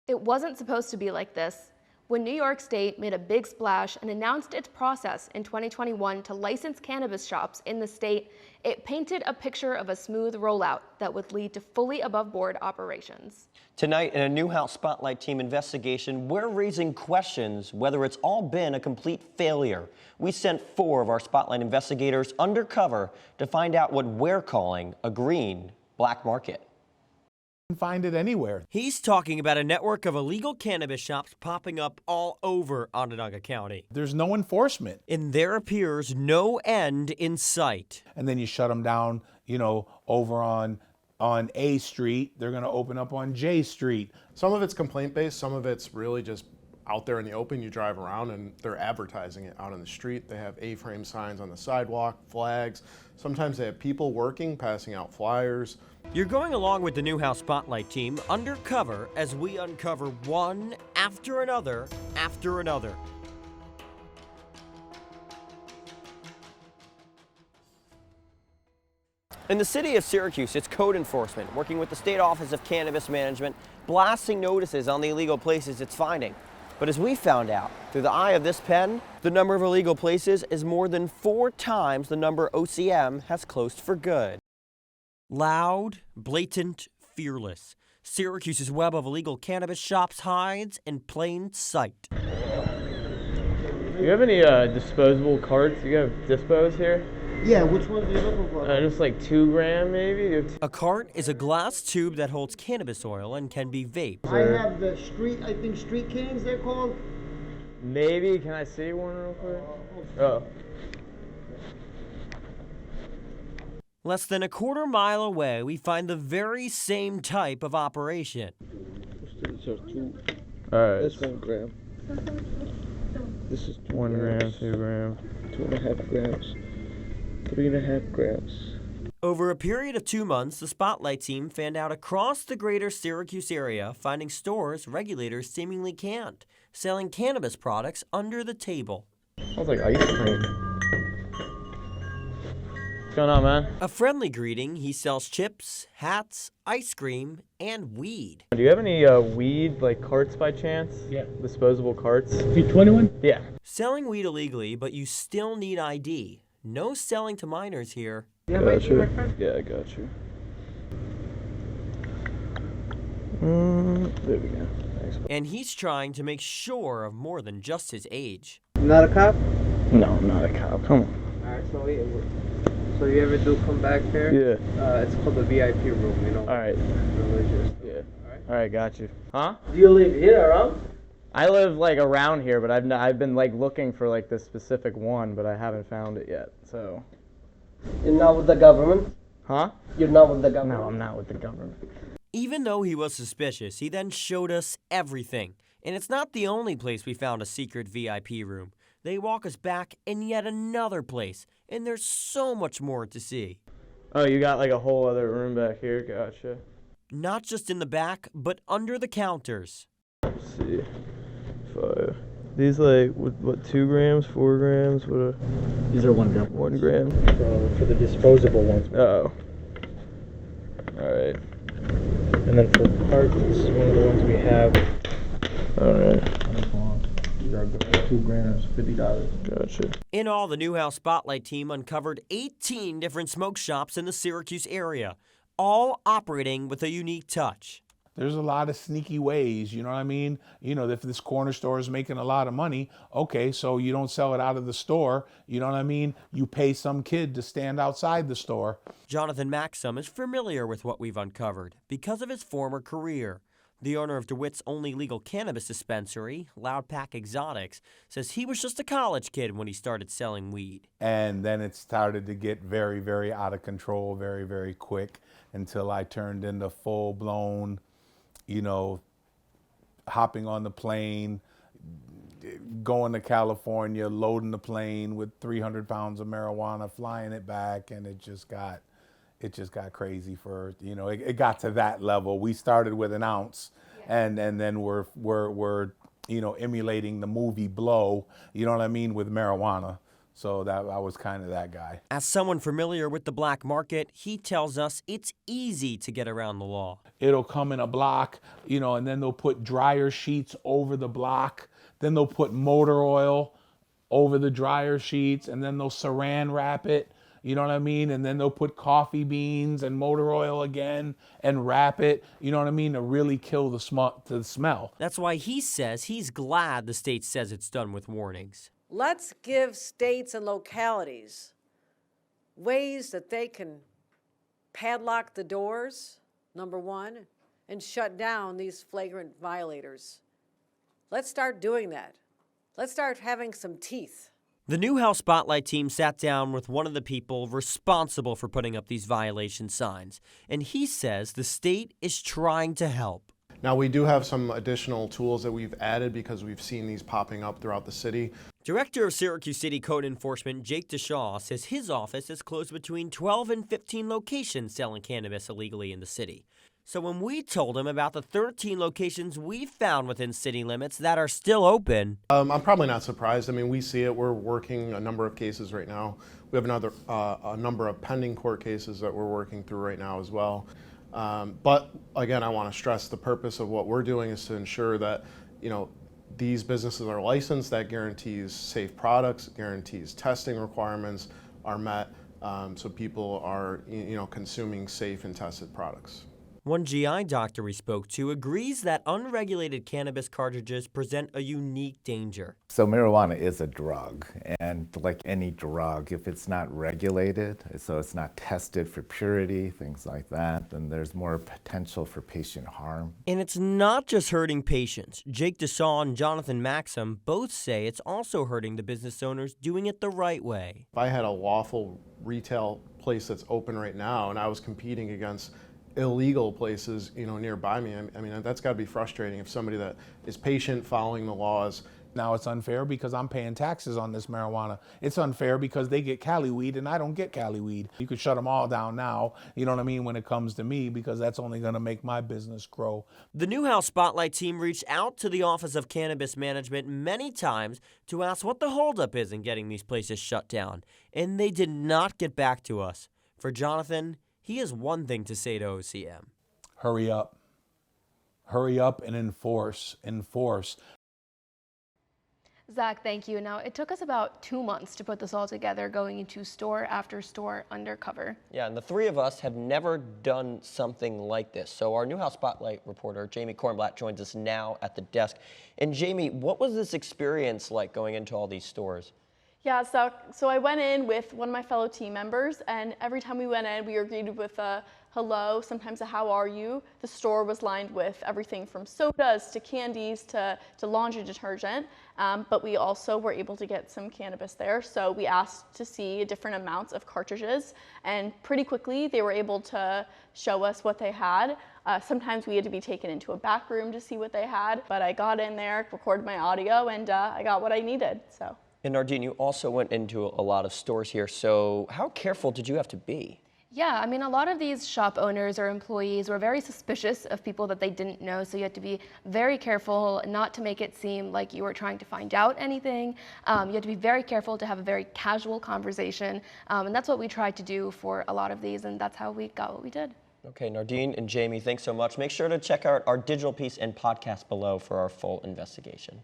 It wasn't supposed to be like this. When New York State made a big splash and announced its process in 2021 to license cannabis shops in the state, it painted a picture of a smooth rollout that would lead to fully above-board operations. Tonight, in a Newhouse Spotlight Team investigation, we're raising questions whether it's all been a complete failure. We sent 4 of our Spotlight investigators undercover to find out what we're calling a green black market. Find it anywhere. He's talking about a network of illegal cannabis shops popping up all over Onondaga County. There's no enforcement. And there appears no end in sight. And then you shut them down, over on A Street. They're going to open up on J Street. Some of it's complaint-based, some of it's really just out there in the open. You drive around and they're advertising it out on the street. They have A-frame signs on the sidewalk, flags. Sometimes they have people working, passing out flyers. You're going along with the Newhouse Spotlight Team undercover as we uncover one after another after another. In the city of Syracuse, it's code enforcement, working with the State Office of Cannabis Management, blasting notices on the illegal places it's finding. But as we found out, through the eye of this pen, the number of illegal places is more than 4 times the number OCM has closed for good. Loud, blatant, fearless. Syracuse's web of illegal cannabis shops hides in plain sight. Do you have any disposable carts? You have dispos here? Yeah, which ones are you looking for? Just like 2 gram maybe? A cart is a glass tube that holds cannabis oil and can be vaped. I have the street cans they're called. Maybe, can I see one real quick? Oh. Less than a quarter mile away, we find the very same type of operation. Alright. That's 1 gram. This is 1 gram, 2 gram. 2.5 grams. 3.5 grams. Over a period of 2 months, the Spotlight Team fanned out across the greater Syracuse area, finding stores regulators seemingly can't, selling cannabis products under the table. Sounds like ice cream. What's going on, man? A friendly greeting, he sells chips, hats, ice cream, and weed. Do you have any weed, like carts by chance? Yeah. Disposable carts? 21? Yeah. Selling weed illegally, but you still need ID. No selling to minors here. Yeah, my friend. Yeah, I got you. There we go. Thanks. And he's trying to make sure of more than just his age. Not a cop? No, I'm not a cop. Come on. Alright, so you ever do come back here? Yeah. It's called the VIP room, Alright. Religious. Yeah. Alright, got you. Huh? Do you live here around? I live like around here, but I've been like looking for like this specific one, but I haven't found it yet. So. You're not with the government? Huh? You're not with the government? No, I'm not with the government. Even though he was suspicious, he then showed us everything. And it's not the only place we found a secret VIP room. They walk us back in yet another place, and there's so much more to see. Oh, you got like a whole other room back here? Gotcha. Not just in the back, but under the counters. Let's see. 5. These like, what 2 grams, 4 grams? What are... These are 1 gram. 1 gram? For the disposable ones. Oh. Alright. And then for carts, this is one of the ones we have. Alright. These are 2 grams, $50. Gotcha. In all, the Newhouse Spotlight Team uncovered 18 different smoke shops in the Syracuse area, all operating with a unique touch. There's a lot of sneaky ways, you know what I mean? If this corner store is making a lot of money, okay, so you don't sell it out of the store, you know what I mean? You pay some kid to stand outside the store. Jonathan Maxim is familiar with what we've uncovered because of his former career. The owner of DeWitt's only legal cannabis dispensary, Loud Pack Exotics, says he was just a college kid when he started selling weed. And then it started to get very, very out of control, very, very quick, until I turned into full-blown, hopping on the plane, going to California, loading the plane with 300 pounds of marijuana, flying it back, and it just got crazy for, it got to that level. We started with an ounce, and then we're emulating the movie Blow, you know what I mean, with marijuana. So that I was kind of that guy. As someone familiar with the black market, he tells us it's easy to get around the law. It'll come in a block, you know, and then they'll put dryer sheets over the block. Then they'll put motor oil over the dryer sheets, and then they'll saran wrap it. You know what I mean? And then they'll put coffee beans and motor oil again and wrap it, you know what I mean, to really kill the smell. That's why he says he's glad the state says it's done with warnings. Let's give states and localities ways that they can padlock the doors, number one, and shut down these flagrant violators. Let's start doing that. Let's start having some teeth. The Newhouse Spotlight team sat down with one of the people responsible for putting up these violation signs, and he says the state is trying to help. Now, we do have some additional tools that we've added because we've seen these popping up throughout the city. Director of Syracuse City Code Enforcement Jake DeShaw says his office has closed between 12 and 15 locations selling cannabis illegally in the city. So when we told him about the 13 locations we found within city limits that are still open, I'm probably not surprised. I mean, we see it. We're working a number of cases right now. We have a number of pending court cases that we're working through right now as well. But again, I want to stress the purpose of what we're doing is to ensure that, you know, these businesses are licensed. That guarantees safe products, guarantees testing requirements are met, so people are, you know, consuming safe and tested products. one GI doctor we spoke to agrees that unregulated cannabis cartridges present a unique danger. So marijuana is a drug, and like any drug, if it's not regulated, so it's not tested for purity, things like that, then there's more potential for patient harm. And it's not just hurting patients. Jake DeShaw and Jonathan Maxim both say it's also hurting the business owners doing it the right way. If I had a lawful retail place that's open right now and I was competing against illegal places, you know, nearby me, I mean, that's got to be frustrating if somebody that is patient, following the laws. Now it's unfair because I'm paying taxes on this marijuana. It's unfair because they get Cali weed and I don't get Cali weed. You could shut them all down now, you know what I mean, when it comes to me, because that's only going to make my business grow. The Newhouse Spotlight team reached out to the Office of Cannabis Management many times to ask what the holdup is in getting these places shut down, and they did not get back to us. For Jonathan, he has one thing to say to OCM. Hurry up. Hurry up and enforce. Zach, thank you. Now, it took us about 2 months to put this all together, going into store after store undercover. Yeah, and the three of us have never done something like this. So our Newhouse Spotlight reporter, Jamie Kornblatt, joins us now at the desk. And Jamie, what was this experience like going into all these stores? Yeah, so I went in with one of my fellow team members, and every time we went in, we were greeted with a hello, sometimes a how are you. The store was lined with everything from sodas to candies to laundry detergent, but we also were able to get some cannabis there. So we asked to see different amounts of cartridges, and pretty quickly they were able to show us what they had. Sometimes we had to be taken into a back room to see what they had, but I got in there, recorded my audio, and I got what I needed. So. And Nardine, you also went into a lot of stores here, so how careful did you have to be? Yeah, I mean, a lot of these shop owners or employees were very suspicious of people that they didn't know, so you had to be very careful not to make it seem like you were trying to find out anything. You had to be very careful to have a very casual conversation, and that's what we tried to do for a lot of these, and that's how we got what we did. Okay, Nardine and Jamie, thanks so much. Make sure to check out our digital piece and podcast below for our full investigation.